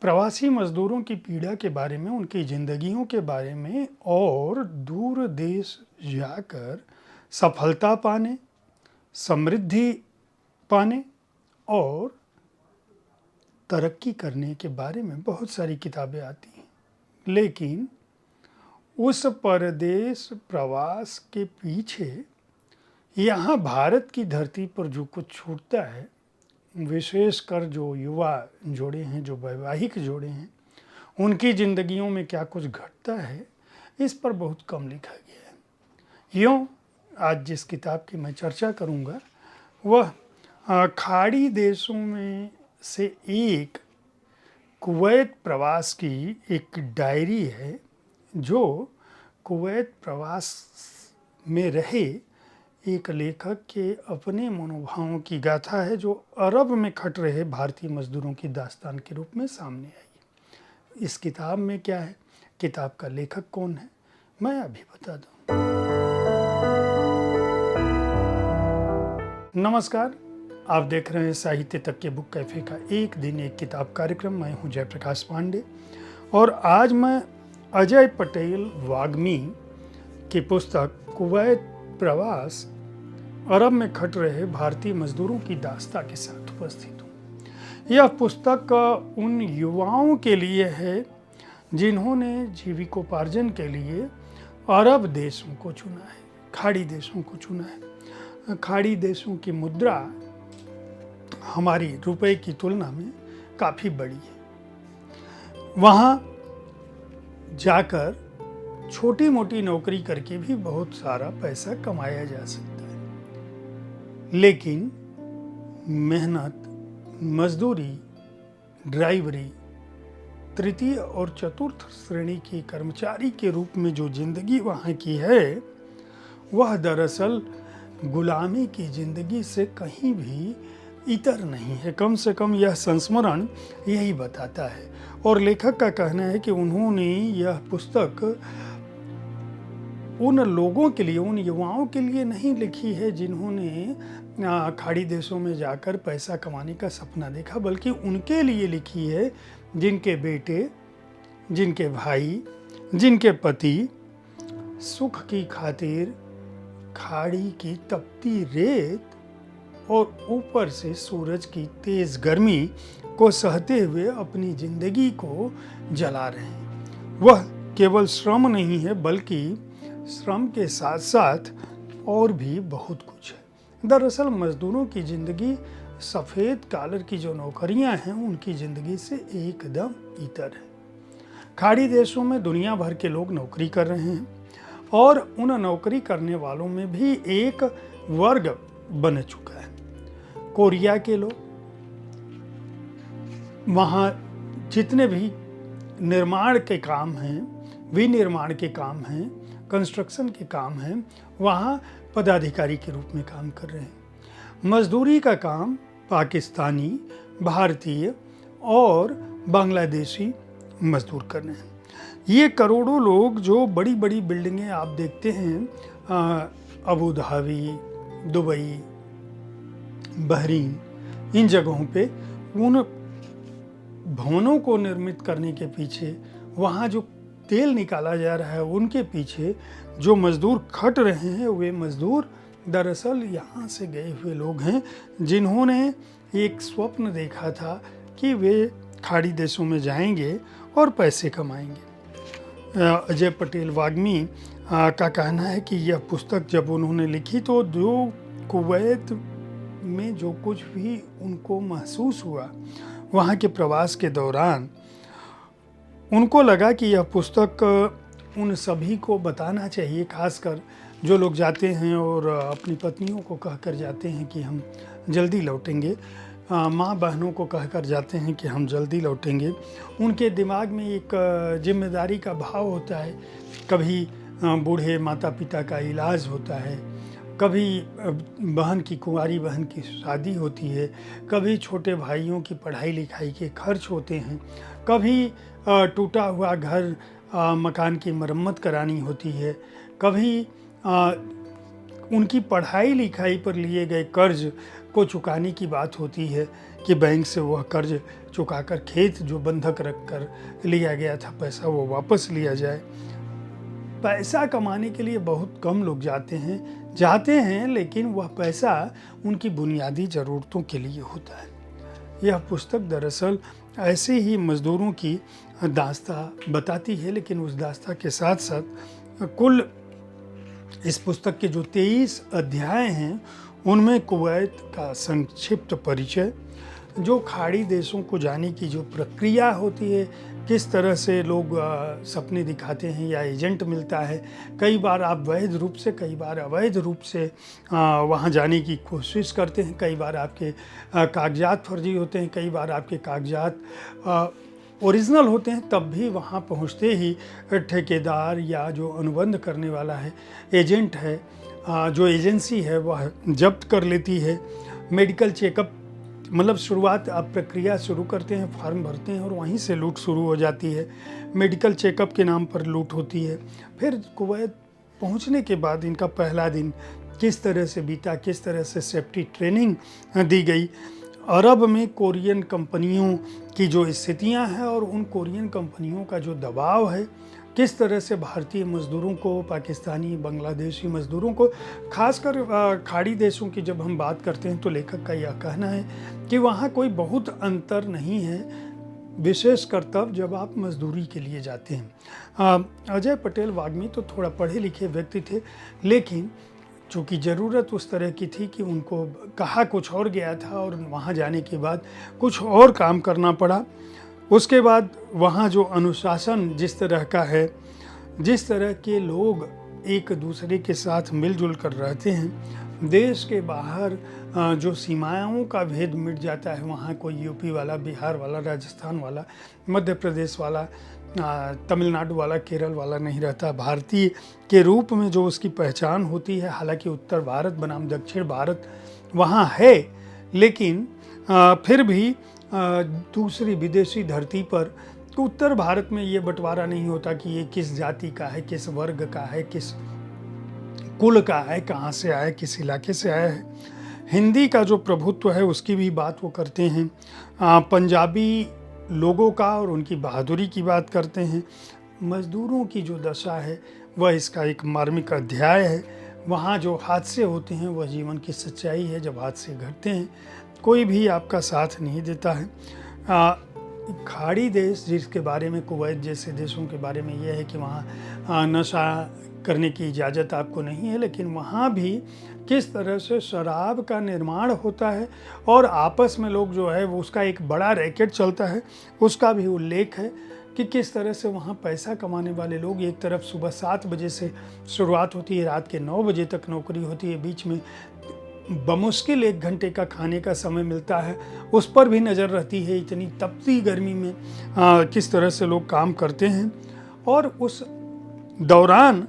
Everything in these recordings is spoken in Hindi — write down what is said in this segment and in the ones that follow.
प्रवासी मजदूरों की पीड़ा के बारे में, उनकी ज़िंदगियों के बारे में और दूर देश जाकर सफलता पाने, समृद्धि पाने और तरक्की करने के बारे में बहुत सारी किताबें आती हैं। लेकिन उस परदेश प्रवास के पीछे यहाँ भारत की धरती पर जो कुछ छूटता है, विशेषकर जो युवा जोड़े हैं, जो वैवाहिक जोड़े हैं, उनकी ज़िंदगियों में क्या कुछ घटता है, इस पर बहुत कम लिखा गया है। यूँ आज जिस किताब की मैं चर्चा करूँगा वह खाड़ी देशों में से एक कुवैत प्रवास की एक डायरी है, जो कुवैत प्रवास में रहे एक लेखक के अपने मनोभावों की गाथा है, जो अरब में खट रहे भारतीय मजदूरों की दास्तान के रूप में सामने आई। इस किताब में क्या है, किताब का लेखक कौन है, मैं अभी बता दूं। नमस्कार, आप देख रहे हैं साहित्य तक के बुक कैफे का एक दिन एक किताब कार्यक्रम। मैं हूं जयप्रकाश पांडे और आज मैं अजय पटेल वाग्मी की पुस्तक कुवैत प्रवास, अरब में खट रहे भारतीय मजदूरों की दास्तां के साथ उपस्थित हूँ। यह पुस्तक उन युवाओं के लिए है जिन्होंने जीविकोपार्जन के लिए अरब देशों को चुना है, खाड़ी देशों को चुना है। खाड़ी देशों की मुद्रा हमारी रुपए की तुलना में काफ़ी बड़ी है। वहाँ जाकर छोटी मोटी नौकरी करके भी बहुत सारा पैसा कमाया जा सकता है, लेकिन मेहनत, मजदूरी, ड्राइवरी, तृतीय और चतुर्थ श्रेणी के कर्मचारी के रूप में जो जिंदगी वहाँ की है, वह दरअसल गुलामी की जिंदगी से कहीं भी इतर नहीं है। कम से कम यह संस्मरण यही बताता है। और लेखक का कहना है कि उन्होंने यह पुस्तक उन लोगों के लिए, उन युवाओं के लिए नहीं लिखी है जिन्होंने खाड़ी देशों में जाकर पैसा कमाने का सपना देखा, बल्कि उनके लिए लिखी है जिनके बेटे, जिनके भाई, जिनके पति सुख की खातिर खाड़ी की तपती रेत और ऊपर से सूरज की तेज गर्मी को सहते हुए अपनी जिंदगी को जला रहे हैं। वह केवल श्रम नहीं है, बल्कि श्रम के साथ साथ और भी बहुत कुछ है। दरअसल मजदूरों की जिंदगी सफ़ेद कॉलर की जो नौकरियां हैं, उनकी जिंदगी से एकदम इतर है। खाड़ी देशों में दुनिया भर के लोग नौकरी कर रहे हैं और उन नौकरी करने वालों में भी एक वर्ग बन चुका है। कोरिया के लोग, वहाँ जितने भी निर्माण के काम हैं, विनिर्माण के काम हैं, कंस्ट्रक्शन के काम हैं, वहाँ पदाधिकारी के रूप में काम कर रहे हैं। मजदूरी का काम पाकिस्तानी, भारतीय और बांग्लादेशी मजदूर कर रहे हैं। ये करोड़ों लोग जो बड़ी बड़ी बिल्डिंगें आप देखते हैं, अबू धाबी, दुबई, बहरीन, इन जगहों पे उन भवनों को निर्मित करने के पीछे, वहाँ जो तेल निकाला जा रहा है, उनके पीछे जो मजदूर खट रहे हैं, वे मजदूर दरअसल यहाँ से गए हुए लोग हैं जिन्होंने एक स्वप्न देखा था कि वे खाड़ी देशों में जाएंगे और पैसे कमाएंगे। अजय पटेल वाग्मी का कहना है कि यह पुस्तक जब उन्होंने लिखी तो जो कुवैत में जो कुछ भी उनको महसूस हुआ वहाँ के प्रवास के दौरान, उनको लगा कि यह पुस्तक उन सभी को बताना चाहिए, खासकर जो लोग जाते हैं और अपनी पत्नियों को कहकर जाते हैं कि हम जल्दी लौटेंगे, माँ बहनों को कहकर जाते हैं कि हम जल्दी लौटेंगे। उनके दिमाग में एक जिम्मेदारी का भाव होता है। कभी बूढ़े माता पिता का इलाज होता है, कभी बहन की, कुंवारी बहन की शादी होती है, कभी छोटे भाइयों की पढ़ाई लिखाई के खर्च होते हैं, कभी टूटा हुआ घर, मकान की मरम्मत करानी होती है, कभी उनकी पढ़ाई लिखाई पर लिए गए कर्ज को चुकाने की बात होती है कि बैंक से वह कर्ज चुकाकर खेत जो बंधक रख कर लिया गया था पैसा वो वापस लिया जाए। पैसा कमाने के लिए बहुत कम लोग जाते हैं लेकिन वह पैसा उनकी बुनियादी ज़रूरतों के लिए होता है। यह पुस्तक दरअसल ऐसे ही मज़दूरों की दास्तां बताती है, लेकिन उस दास्तां के साथ साथ कुल इस पुस्तक के जो 23 अध्याय हैं उनमें कुवैत का संक्षिप्त परिचय, जो खाड़ी देशों को जाने की जो प्रक्रिया होती है, किस तरह से लोग सपने दिखाते हैं या एजेंट मिलता है, कई बार आप वैध रूप से कई बार अवैध रूप से वहाँ जाने की कोशिश करते हैं, कई बार आपके कागजात फर्जी होते हैं, कई बार आपके कागजात ओरिजिनल होते हैं, तब भी वहाँ पहुँचते ही ठेकेदार या जो अनुबंध करने वाला है, एजेंट है, जो एजेंसी है वह जब्त कर लेती है। मेडिकल चेकअप मतलब शुरुआत आप प्रक्रिया शुरू करते हैं, फॉर्म भरते हैं और वहीं से लूट शुरू हो जाती है। मेडिकल चेकअप के नाम पर लूट होती है। फिर कुवैत पहुंचने के बाद इनका पहला दिन किस तरह से बीता, किस तरह से सेफ्टी ट्रेनिंग दी गई, अरब में कोरियन कंपनियों की जो स्थितियां हैं और उन कोरियन कंपनियों का जो दबाव है, किस तरह से भारतीय मज़दूरों को, पाकिस्तानी बांग्लादेशी मज़दूरों को, खासकर खाड़ी देशों की जब हम बात करते हैं तो लेखक का यह कहना है कि वहाँ कोई बहुत अंतर नहीं है, विशेषकर तब जब आप मजदूरी के लिए जाते हैं। अजय पटेल वाग्मी तो थोड़ा पढ़े लिखे व्यक्ति थे, लेकिन चूँकि ज़रूरत उस तरह की थी कि उनको कहा कुछ और गया था और वहाँ जाने के बाद कुछ और काम करना पड़ा। उसके बाद वहाँ जो अनुशासन जिस तरह का है, जिस तरह के लोग एक दूसरे के साथ मिलजुल कर रहते हैं, देश के बाहर जो सीमाओं का भेद मिट जाता है। वहाँ कोई यूपी वाला, बिहार वाला, राजस्थान वाला, मध्य प्रदेश वाला, तमिलनाडु वाला, केरल वाला नहीं रहता। भारतीय के रूप में जो उसकी पहचान होती है, हालांकि उत्तर भारत बनाम दक्षिण भारत वहाँ है, लेकिन फिर भी दूसरी विदेशी धरती पर उत्तर भारत में ये बंटवारा नहीं होता कि ये किस जाति का है, किस वर्ग का है, किस कुल का है, कहाँ से आया, किस इलाके से आया है। हिंदी का जो प्रभुत्व है उसकी भी बात वो करते हैं। पंजाबी लोगों का और उनकी बहादुरी की बात करते हैं। मज़दूरों की जो दशा है वह इसका एक मार्मिक अध्याय है। वहाँ जो हादसे होते हैं वह जीवन की सच्चाई है। जब हादसे घटते हैं कोई भी आपका साथ नहीं देता है। खाड़ी देश जिसके बारे में, कुवैत जैसे देशों के बारे में यह है कि वहाँ नशा करने की इजाज़त आपको नहीं है, लेकिन वहाँ भी किस तरह से शराब का निर्माण होता है और आपस में लोग जो है वो उसका एक बड़ा रैकेट चलता है, उसका भी उल्लेख है कि किस तरह से वहाँ पैसा कमाने वाले लोग, एक तरफ सुबह 7 बजे से शुरुआत होती है, रात के 9 बजे तक नौकरी होती है, बीच में बमुश्किल 1 घंटे का खाने का समय मिलता है, उस पर भी नज़र रहती है। इतनी तपती गर्मी में किस तरह से लोग काम करते हैं और उस दौरान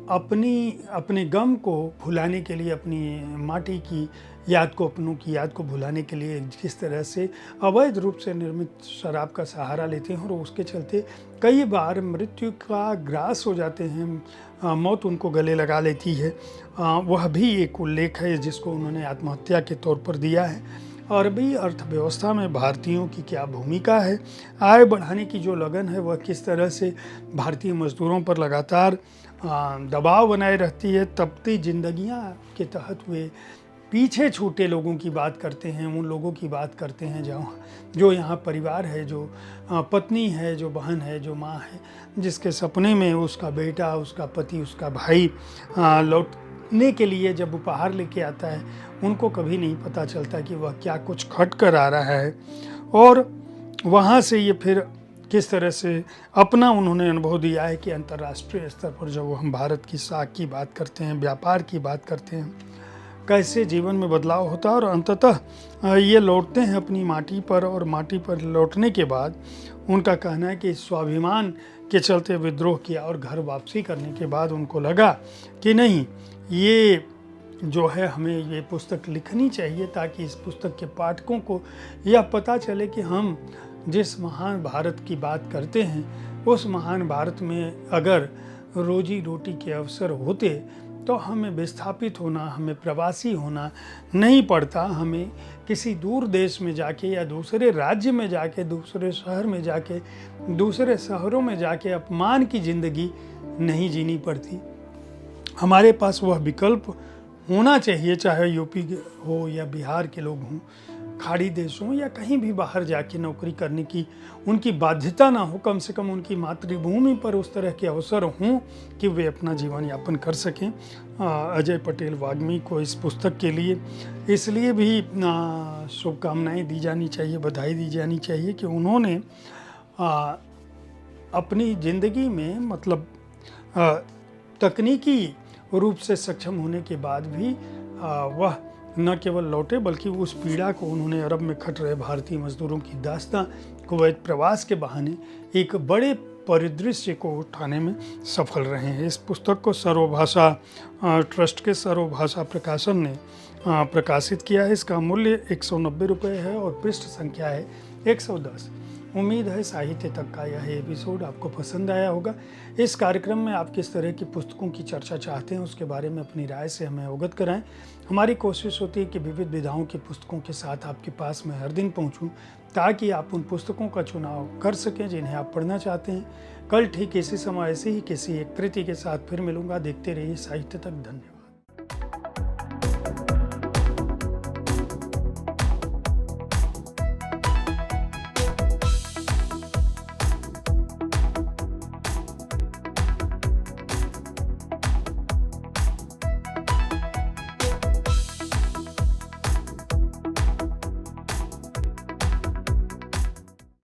अपने गम को भुलाने के लिए, अपनी माटी की याद को, अपनों की याद को भुलाने के लिए किस तरह से अवैध रूप से निर्मित शराब का सहारा लेते हैं और उसके चलते कई बार मृत्यु का ग्रास हो जाते हैं, मौत उनको गले लगा लेती है। वह भी एक उल्लेख है जिसको उन्होंने आत्महत्या के तौर पर दिया है। अरबी अर्थव्यवस्था में भारतीयों की क्या भूमिका है, आय बढ़ाने की जो लगन है वह किस तरह से भारतीय मजदूरों पर लगातार दबाव बनाए रहती है। तपती जिंदगियां के तहत वे पीछे छूटे लोगों की बात करते हैं, उन लोगों की बात करते हैं जो यहाँ परिवार है, जो पत्नी है, जो बहन है, जो माँ है, जिसके सपने में उसका बेटा, उसका पति, उसका भाई लौटने के लिए जब उपहार लेके आता है, उनको कभी नहीं पता चलता कि वह क्या कुछ खट कर आ रहा है। और वहाँ से ये फिर किस तरह से अपना उन्होंने अनुभव दिया है कि अंतर्राष्ट्रीय स्तर पर जब हम भारत की साख की बात करते हैं, व्यापार की बात करते हैं, कैसे जीवन में बदलाव होता है और अंततः ये लौटते हैं अपनी माटी पर। और माटी पर लौटने के बाद उनका कहना है कि स्वाभिमान के चलते विद्रोह किया और घर वापसी करने के बाद उनको लगा कि नहीं, ये जो है हमें ये पुस्तक लिखनी चाहिए ताकि इस पुस्तक के पाठकों को यह पता चले कि हम जिस महान भारत की बात करते हैं उस महान भारत में अगर रोजी रोटी के अवसर होते तो हमें विस्थापित होना, हमें प्रवासी होना नहीं पड़ता। हमें किसी दूर देश में जाके या दूसरे राज्य में जाके, दूसरे शहर में जाके, दूसरे शहरों में जाके अपमान की ज़िंदगी नहीं जीनी पड़ती। हमारे पास वह विकल्प होना चाहिए, चाहे यूपी हो या बिहार के लोग हों, खाड़ी देशों या कहीं भी बाहर जाके नौकरी करने की उनकी बाध्यता ना हो। कम से कम उनकी मातृभूमि पर उस तरह के अवसर हों कि वे अपना जीवन यापन कर सकें। अजय पटेल वाग्मी को इस पुस्तक के लिए इसलिए भी शुभकामनाएं दी जानी चाहिए, बधाई दी जानी चाहिए कि उन्होंने अपनी ज़िंदगी में मतलब तकनीकी रूप से सक्षम होने के बाद भी वह न केवल लौटे बल्कि उस पीड़ा को उन्होंने अरब में खट रहे भारतीय मजदूरों की दास्तां कुवैत प्रवास के बहाने एक बड़े परिदृश्य को उठाने में सफल रहे हैं। इस पुस्तक को सर्वभाषा ट्रस्ट के सर्वभाषा प्रकाशन ने प्रकाशित किया है। इसका मूल्य 190 रुपये है और पृष्ठ संख्या है 110। उम्मीद है साहित्य तक का यह एपिसोड आपको पसंद आया होगा। इस कार्यक्रम में आप किस तरह की पुस्तकों की चर्चा चाहते हैं उसके बारे में अपनी राय से हमें अवगत कराएं। हमारी कोशिश होती है कि विविध विधाओं की पुस्तकों के साथ आपके पास मैं हर दिन पहुंचूं, ताकि आप उन पुस्तकों का चुनाव कर सकें जिन्हें आप पढ़ना चाहते हैं। कल ठीक इसी समय ऐसे ही किसी एक कृति के साथ फिर मिलूंगा। देखते रहिए साहित्य तक। धन्यवाद।